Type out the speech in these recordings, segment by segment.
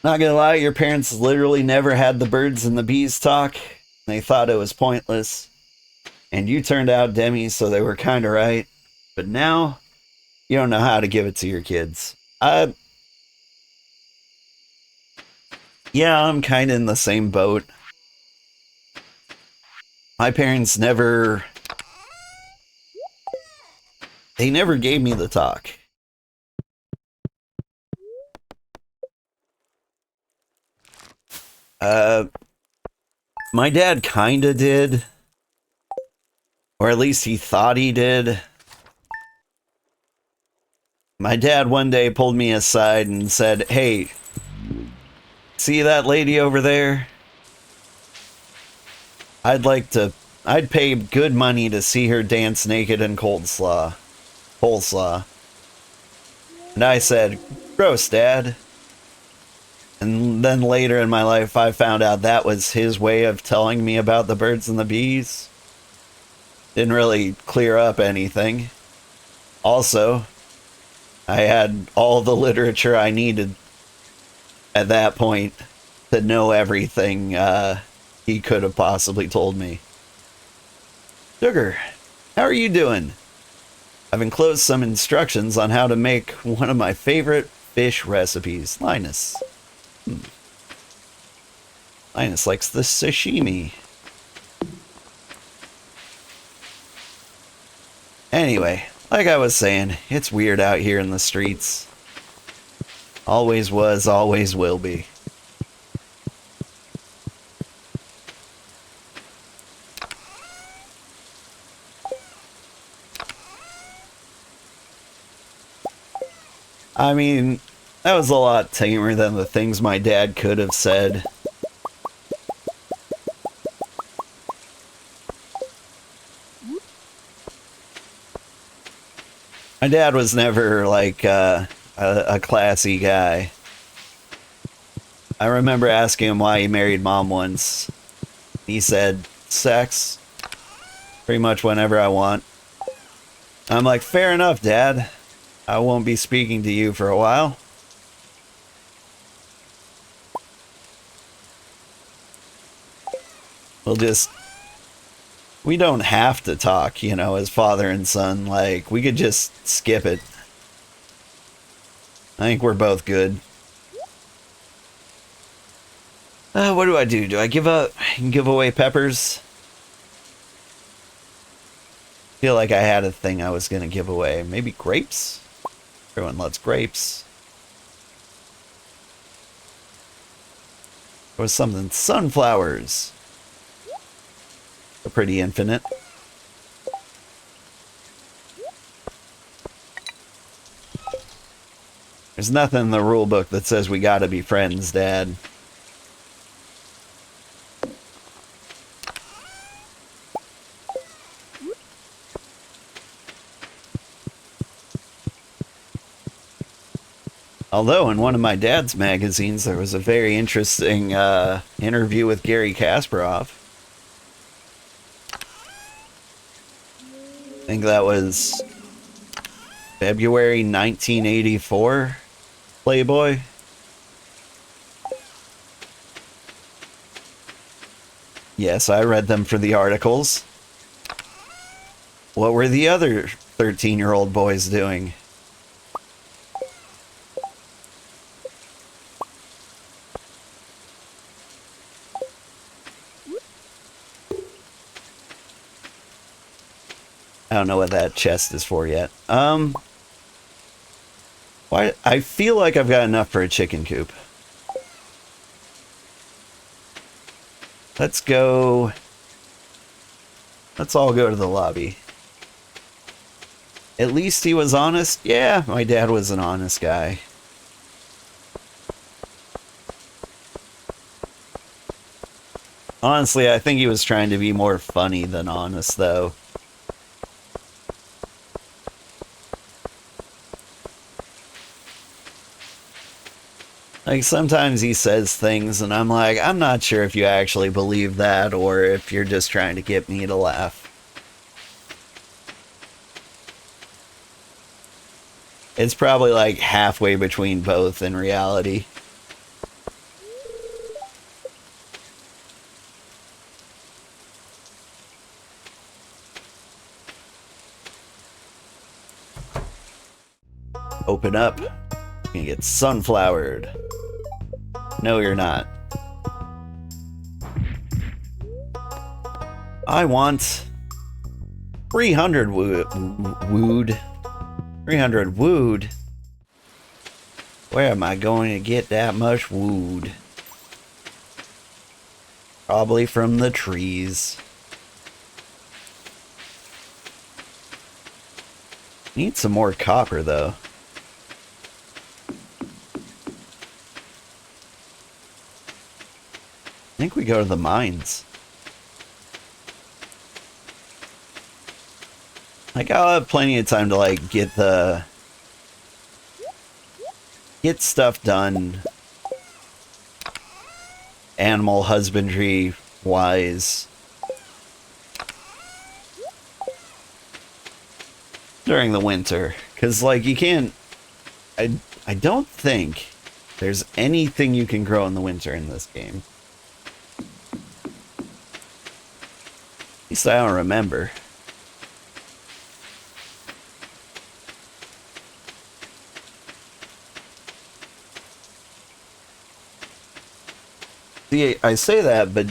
Not gonna lie, your parents literally never had the birds and the bees talk. They thought it was pointless. And you turned out Demi, so they were kind of right. But now, you don't know how to give it to your kids. Yeah, I'm kind of in the same boat. My parents never, they never gave me the talk. Uh, my dad kind of did. Or at least he thought he did. My dad one day pulled me aside and said, "Hey, see that lady over there? I'd like to, I'd pay good money to see her dance naked in coleslaw. And I said, "Gross, Dad." And then later in my life, I found out that was his way of telling me about the birds and the bees. Didn't really clear up anything. Also, I had all the literature I needed at that point to know everything he could have possibly told me. Sugar, how are you doing? I've enclosed some instructions on how to make one of my favorite fish recipes. Linus. Linus likes the sashimi. Anyway, like I was saying, it's weird out here in the streets. Always was, always will be. I mean, that was a lot tamer than the things my dad could have said. My dad was never like a classy guy. I remember asking him why he married mom once. He said, "Sex, pretty much whenever I want." I'm like, "Fair enough, Dad. I won't be speaking to you for a while." We'll just, we don't have to talk, you know, as father and son. Like, we could just skip it. I think we're both good. What do? Do I give away peppers? Feel like I had a thing I was gonna give away. Maybe grapes? Everyone loves grapes. Or something. Sunflowers. They're pretty infinite. There's nothing in the rule book that says we gotta be friends, Dad. Although in one of my dad's magazines there was a very interesting interview with Gary Kasparov. I think that was February 1984. Playboy. Yes, I read them for the articles. What were the other 13-year-old boys doing? I don't know what that chest is for yet. Why? I feel like I've got enough for a chicken coop. Let's go. Let's all go to the lobby. At least he was honest. Yeah, my dad was an honest guy. Honestly, I think he was trying to be more funny than honest, though. Like, sometimes he says things, and I'm like, I'm not sure if you actually believe that, or if you're just trying to get me to laugh. It's probably like halfway between both in reality. Open up. You're gonna get sunflowered. No, you're not. I want 300 wood. 300 wood? Where am I going to get that much wood? Probably from the trees. Need some more copper, though. I think we go to the mines. Like, I'll have plenty of time to, like, get stuff done. Animal husbandry wise. During the winter. Because, like, you can't... I don't think there's anything you can grow in the winter in this game. At least I don't remember. See, I say that, but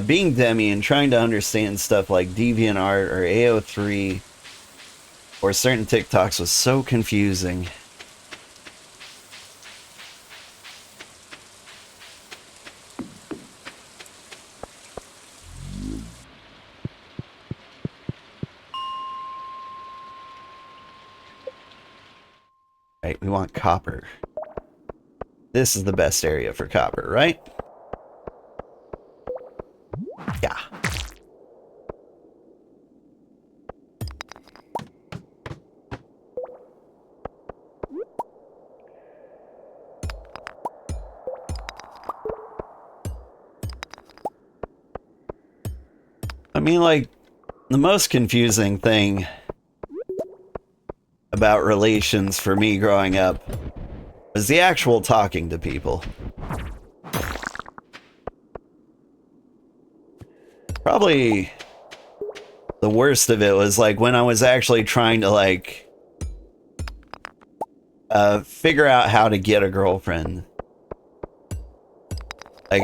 being Demi and trying to understand stuff like DeviantArt or AO3 or certain TikToks was so confusing. Right, we want copper. This is the best area for copper, right? Yeah. I mean, like, the most confusing thing about relations for me growing up was the actual talking to people. Probably the worst of it was like when I was actually trying to like figure out how to get a girlfriend. Like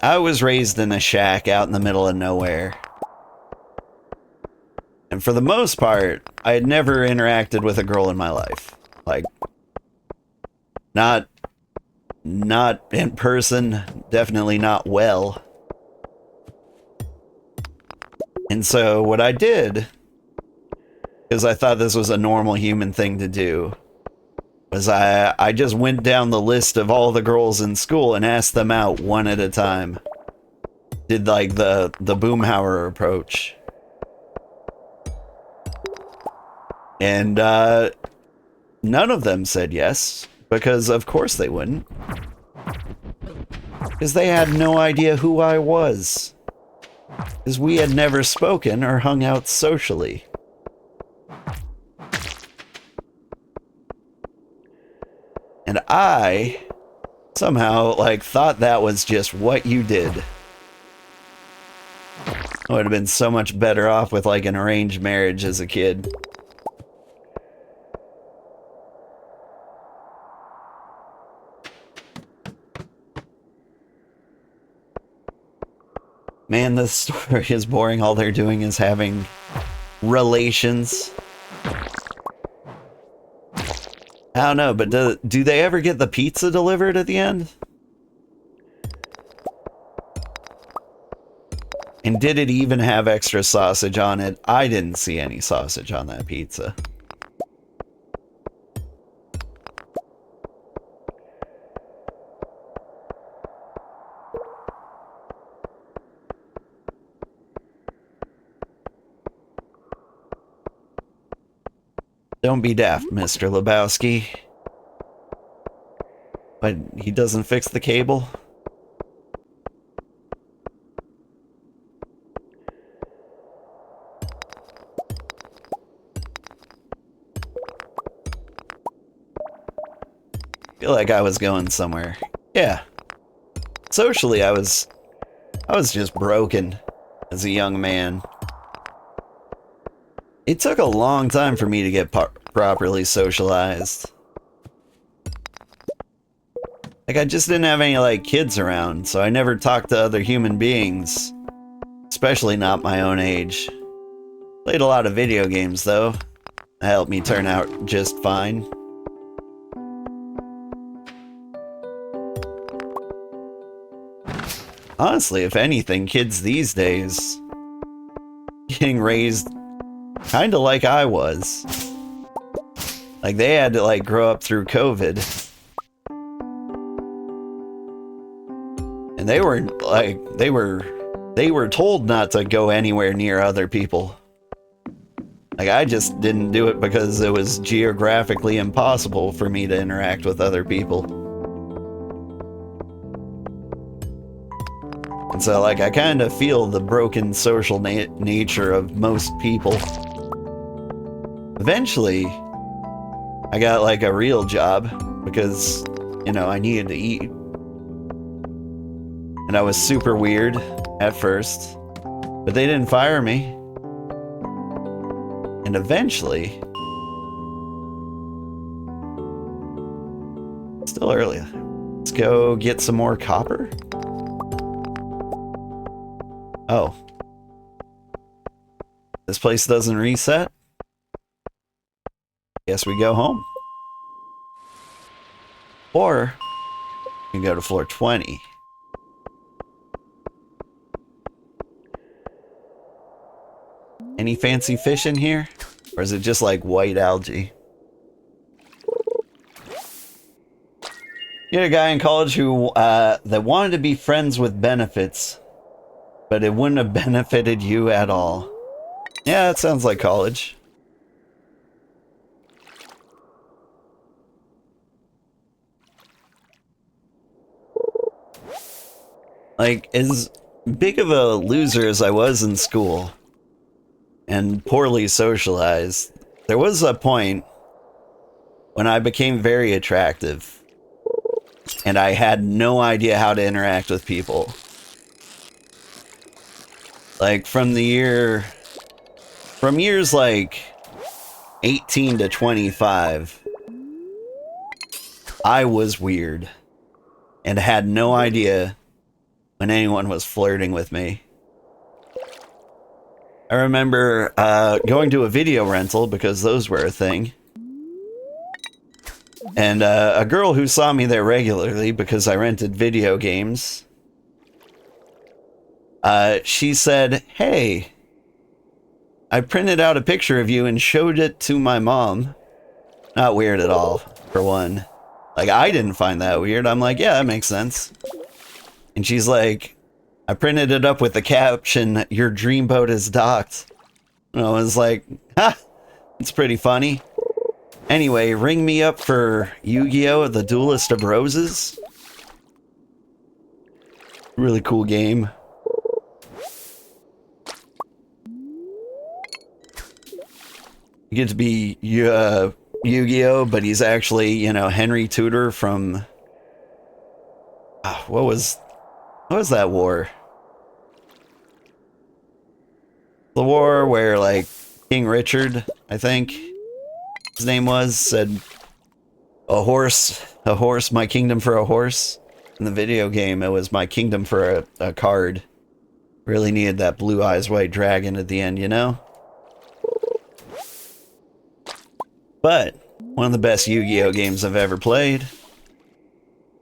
I was raised in a shack out in the middle of nowhere. And for the most part, I had never interacted with a girl in my life. Like not in person, definitely not well. And so what I did, because I thought this was a normal human thing to do, was I just went down the list of all the girls in school and asked them out one at a time. Did like the Boomhauer approach. And none of them said yes, because of course they wouldn't. Because they had no idea who I was. Because we had never spoken or hung out socially. And I somehow, like, thought that was just what you did. I would have been so much better off with, like, an arranged marriage as a kid. Man, this story is boring. All they're doing is having relations. I don't know, but do they ever get the pizza delivered at the end? And did it even have extra sausage on it? I didn't see any sausage on that pizza. Don't be daft, Mr. Lebowski. But he doesn't fix the cable? Feel like I was going somewhere. Yeah. Socially, I was just broken as a young man. It took a long time for me to get properly socialized. Like, I just didn't have any, like, kids around, so I never talked to other human beings. Especially not my own age. Played a lot of video games, though. That helped me turn out just fine. Honestly, if anything, kids these days getting raised kind of like I was. Like, they had to, like, grow up through COVID. And they were, like, they were told not to go anywhere near other people. Like, I just didn't do it because it was geographically impossible for me to interact with other people. And so, like, I kind of feel the broken social nature of most people. Eventually, I got, like, a real job because, you know, I needed to eat. And I was super weird at first, but they didn't fire me. And eventually, still early. Let's go get some more copper. Oh. This place doesn't reset? Guess we go home. Or, we can go to floor 20. Any fancy fish in here? Or is it just like white algae? You had a guy in college who, that wanted to be friends with benefits, but it wouldn't have benefited you at all. Yeah, that sounds like college. Like, as big of a loser as I was in school, and poorly socialized, there was a point when I became very attractive, and I had no idea how to interact with people. Like, from years like 18 to 25, I was weird, and had no idea when anyone was flirting with me. I remember going to a video rental, because those were a thing. And a girl who saw me there regularly, because I rented video games, she said, "Hey, I printed out a picture of you and showed it to my mom." Not weird at all, for one. Like, I didn't find that weird. I'm like, yeah, that makes sense. And she's like, "I printed it up with the caption, 'Your dreamboat is docked.'" And I was like, ha, it's pretty funny. Anyway, ring me up for Yu-Gi-Oh! The Duelist of Roses. Really cool game. You get to be Yu-Gi-Oh! But he's actually, you know, Henry Tudor from... what was that war? The war where, like, King Richard, I think his name was, said, a horse, my kingdom for a horse. In the video game, it was my kingdom for a card. Really needed that blue eyes white dragon at the end, you know? But, one of the best Yu-Gi-Oh! Games I've ever played.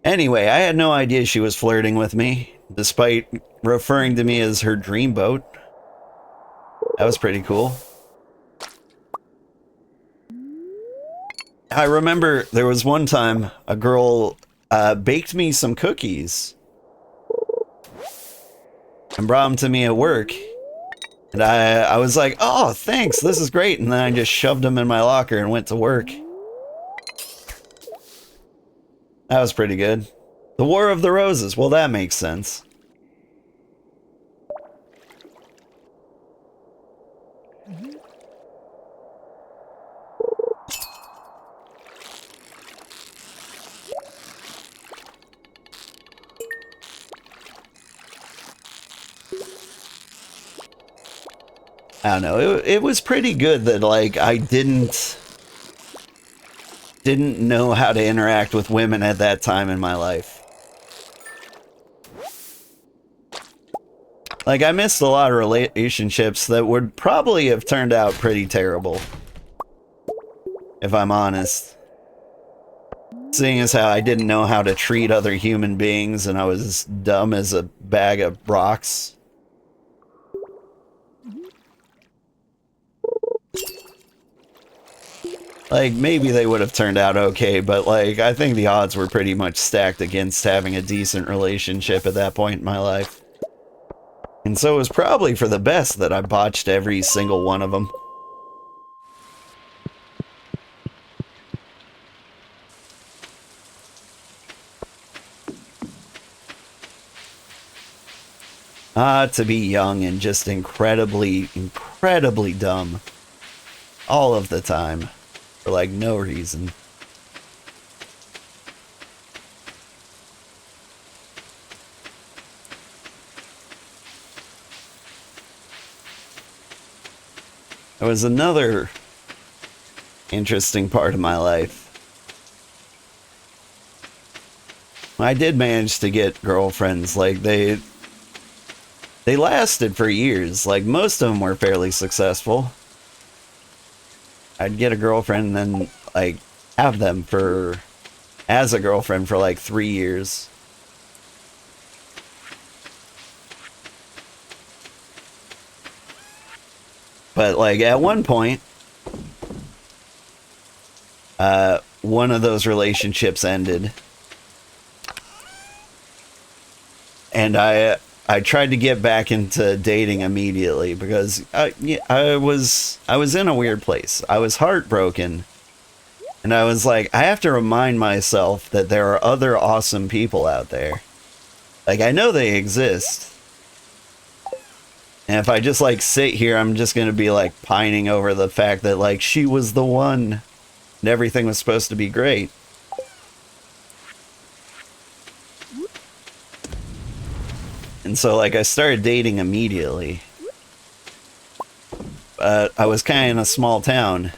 Anyway, I had no idea she was flirting with me, despite referring to me as her dreamboat. That was pretty cool. I remember there was one time a girl baked me some cookies and brought them to me at work. And I was like, "Oh, thanks, this is great." And then I just shoved them in my locker and went to work. That was pretty good. The War of the Roses. Well, that makes sense. I don't know, it was pretty good that, like, I didn't didn't know how to interact with women at that time in my life. Like, I missed a lot of relationships that would probably have turned out pretty terrible, if I'm honest. Seeing as how I didn't know how to treat other human beings and I was as dumb as a bag of rocks. Like, maybe they would have turned out okay, but, like, I think the odds were pretty much stacked against having a decent relationship at that point in my life. And so it was probably for the best that I botched every single one of them. To be young and just incredibly, incredibly dumb. All of the time. For, like, no reason. There was another interesting part of my life. I did manage to get girlfriends. Like, they lasted for years. Like, most of them were fairly successful. I'd get a girlfriend and then, like, have them as a girlfriend for, like, 3 years. But, like, at one point, one of those relationships ended. And I tried to get back into dating immediately because I was in a weird place. I was heartbroken. And I was like, I have to remind myself that there are other awesome people out there. Like, I know they exist. And if I just, like, sit here, I'm just going to be, like, pining over the fact that, like, she was the one and everything was supposed to be great. And so, like, I started dating immediately. I was kind of in a small town.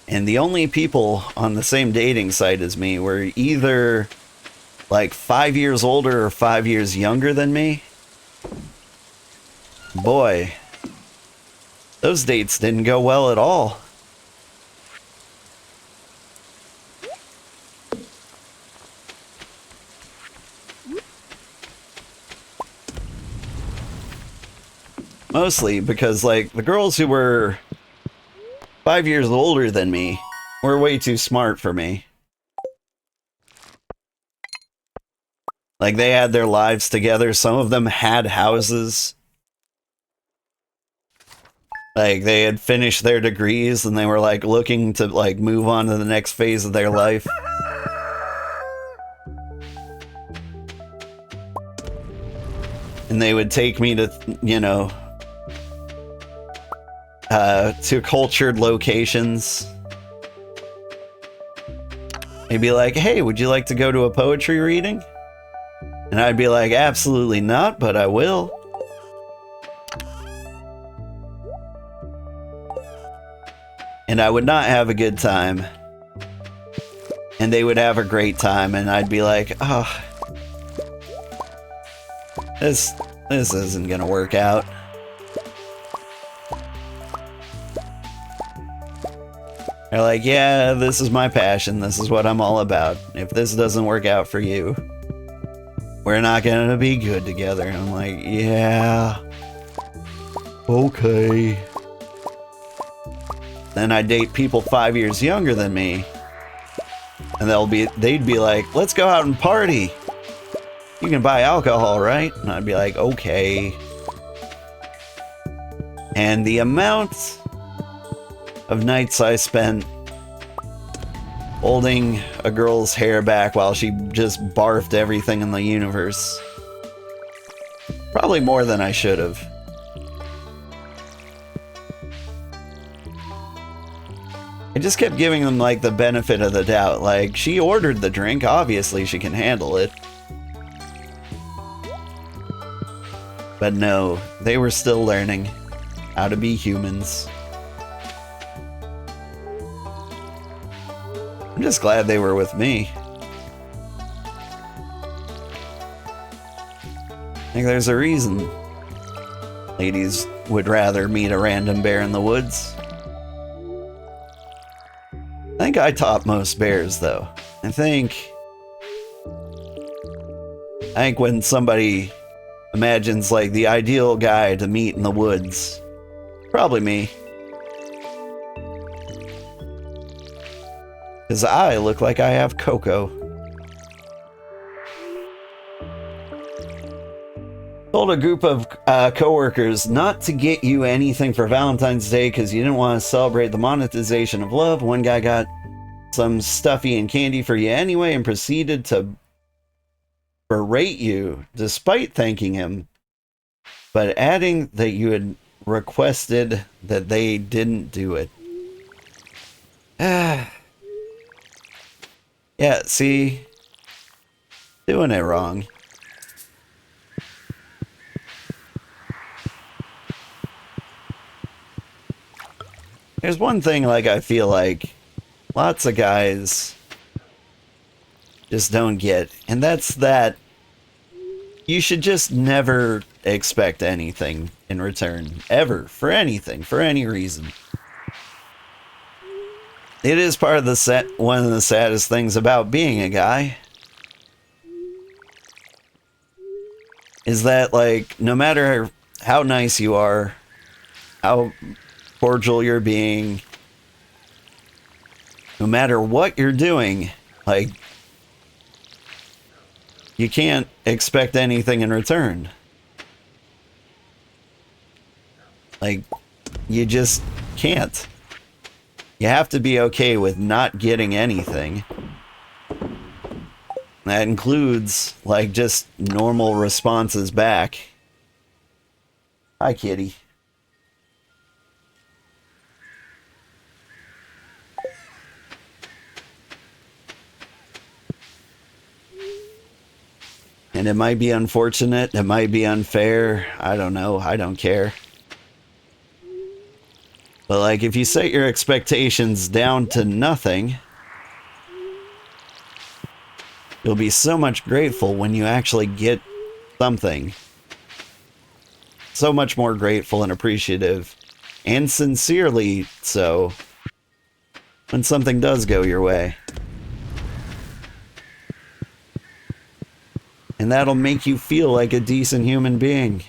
And the only people on the same dating site as me were either, like, 5 years older or 5 years younger than me. Boy, those dates didn't go well at all. Mostly because, like, the girls who were 5 years older than me were way too smart for me. Like, they had their lives together. Some of them had houses. Like, they had finished their degrees and they were, like, looking to, like, move on to the next phase of their life. And they would take me to, you know, to cultured locations. They'd be like, hey, would you like to go to a poetry reading? And I'd be like, absolutely not, but I will. And I would not have a good time. And they would have a great time, and I'd be like, oh, this isn't gonna work out. They're like, yeah, this is my passion. This is what I'm all about. If this doesn't work out for you, we're not gonna be good together. And I'm like, yeah, okay. Then I date people 5 years younger than me, and they'd be like, let's go out and party. You can buy alcohol, right? And I'd be like, okay. And the amount of nights I spent holding a girl's hair back while she just barfed everything in the universe. Probably more than I should have. I just kept giving them, like, the benefit of the doubt. Like, she ordered the drink, obviously she can handle it. But no, they were still learning how to be humans. I'm just glad they were with me. I think there's a reason ladies would rather meet a random bear in the woods. I think I top most bears, though. I think when somebody imagines, like, the ideal guy to meet in the woods, probably me. Because I look like I have cocoa. Told a group of coworkers not to get you anything for Valentine's Day because you didn't want to celebrate the monetization of love. One guy got some stuffy and candy for you anyway and proceeded to berate you despite thanking him, but adding that you had requested that they didn't do it. Yeah, see? Doing it wrong. There's one thing, like, I feel like lots of guys just don't get, and that's that you should just never expect anything in return, ever, for anything, for any reason. It is part of the one of the saddest things about being a guy is that, like, no matter how nice you are, how cordial you're being, no matter what you're doing, like, you can't expect anything in return. Like, you just can't. You have to be okay with not getting anything. That includes, like, just normal responses back. Hi, kitty. And it might be unfortunate, it might be unfair, I don't know, I don't care. But, like, if you set your expectations down to nothing, you'll be so much grateful when you actually get something. So much more grateful and appreciative, and sincerely so, when something does go your way. And that'll make you feel like a decent human being.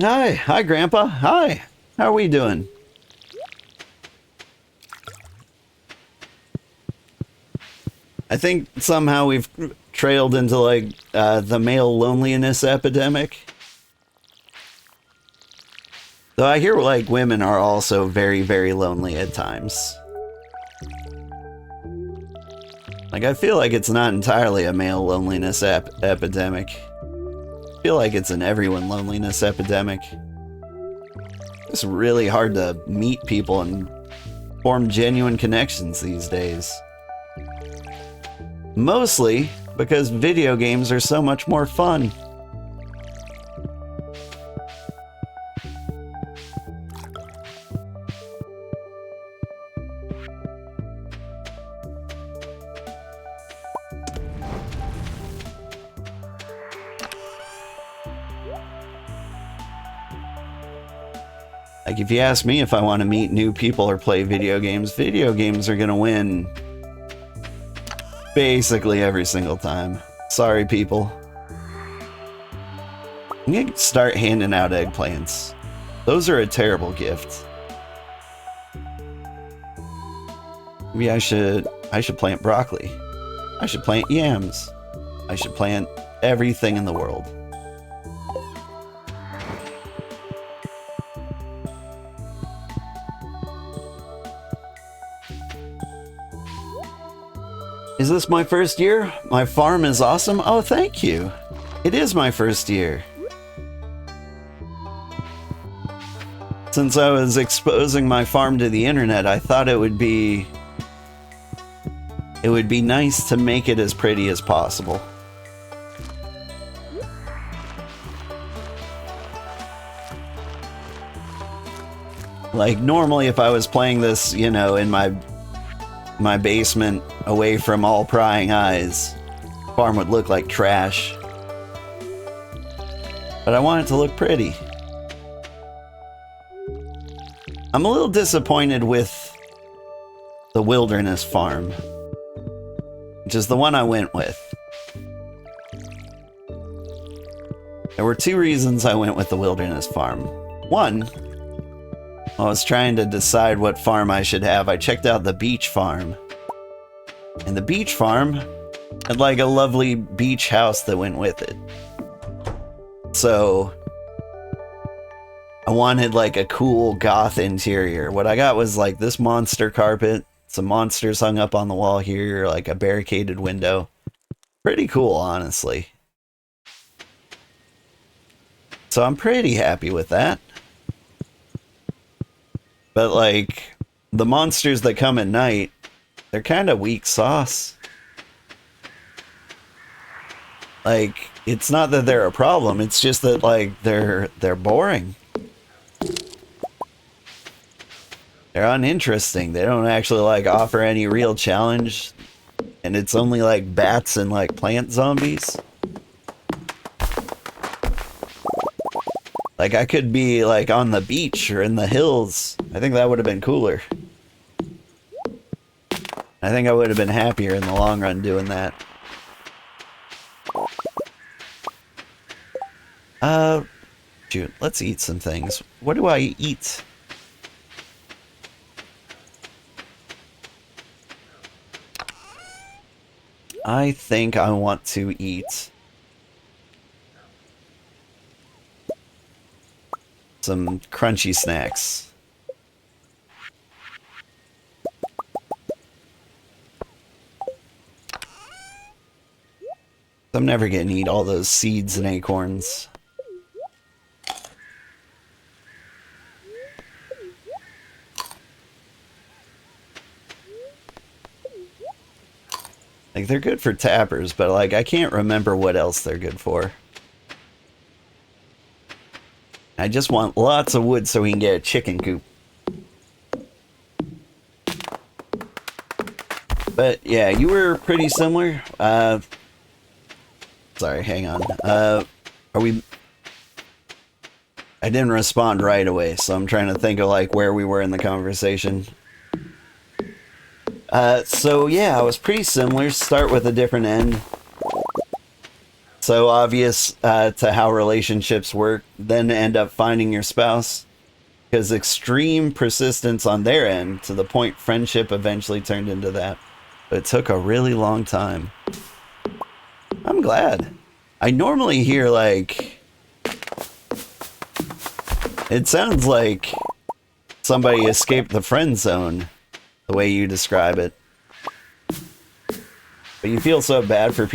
Hi, Grandpa. Hi. How are we doing? I think somehow we've trailed into, like, the male loneliness epidemic. Though I hear, like, women are also very, very lonely at times. Like, I feel like it's not entirely a male loneliness epidemic. I feel like it's an everyone loneliness epidemic. It's really hard to meet people and form genuine connections these days. Mostly because video games are so much more fun. Like, if you ask me if I want to meet new people or play video games are gonna win basically every single time. Sorry, people. I'm gonna start handing out eggplants. Those are a terrible gift. Maybe I should plant broccoli. I should plant yams. I should plant everything in the world. Is this my first year? My farm is awesome? Oh, thank you. It is my first year. Since I was exposing my farm to the internet, I thought it would be nice to make it as pretty as possible. Like, normally if I was playing this, you know, in my basement, away from all prying eyes, the farm would look like trash. But I want it to look pretty. I'm a little disappointed with the wilderness farm, which is the one I went with. There were two reasons I went with the wilderness farm. One, I was trying to decide what farm I should have. I checked out the beach farm. And the beach farm had like a lovely beach house that went with it. So I wanted like a cool goth interior. What I got was like this monster carpet, some monsters hung up on the wall here, like a barricaded window. Pretty cool, honestly. So I'm pretty happy with that. But like, the monsters that come at night, they're kind of weak sauce. Like, it's not that they're a problem, it's just that like they're boring. They're uninteresting. They don't actually like offer any real challenge, and it's only like bats and like plant zombies. Like, I could be like on the beach or in the hills. I think that would have been cooler. I think I would have been happier in the long run doing that. Shoot, let's eat some things. What do I eat? I think I want to eat some crunchy snacks. I'm never gonna eat all those seeds and acorns. Like, they're good for tappers, but like, I can't remember what else they're good for. I just want lots of wood so we can get a chicken coop. But yeah, you were pretty similar. Sorry, hang on. Are we... I didn't respond right away, so I'm trying to think of like where we were in the conversation. So yeah, I was pretty similar. Start with a different end. So obvious to how relationships work, then end up finding your spouse. Because extreme persistence on their end, to the point friendship eventually turned into that. But it took a really long time. I'm glad. I normally hear like... It sounds like somebody escaped the friend zone, the way you describe it. But you feel so bad for people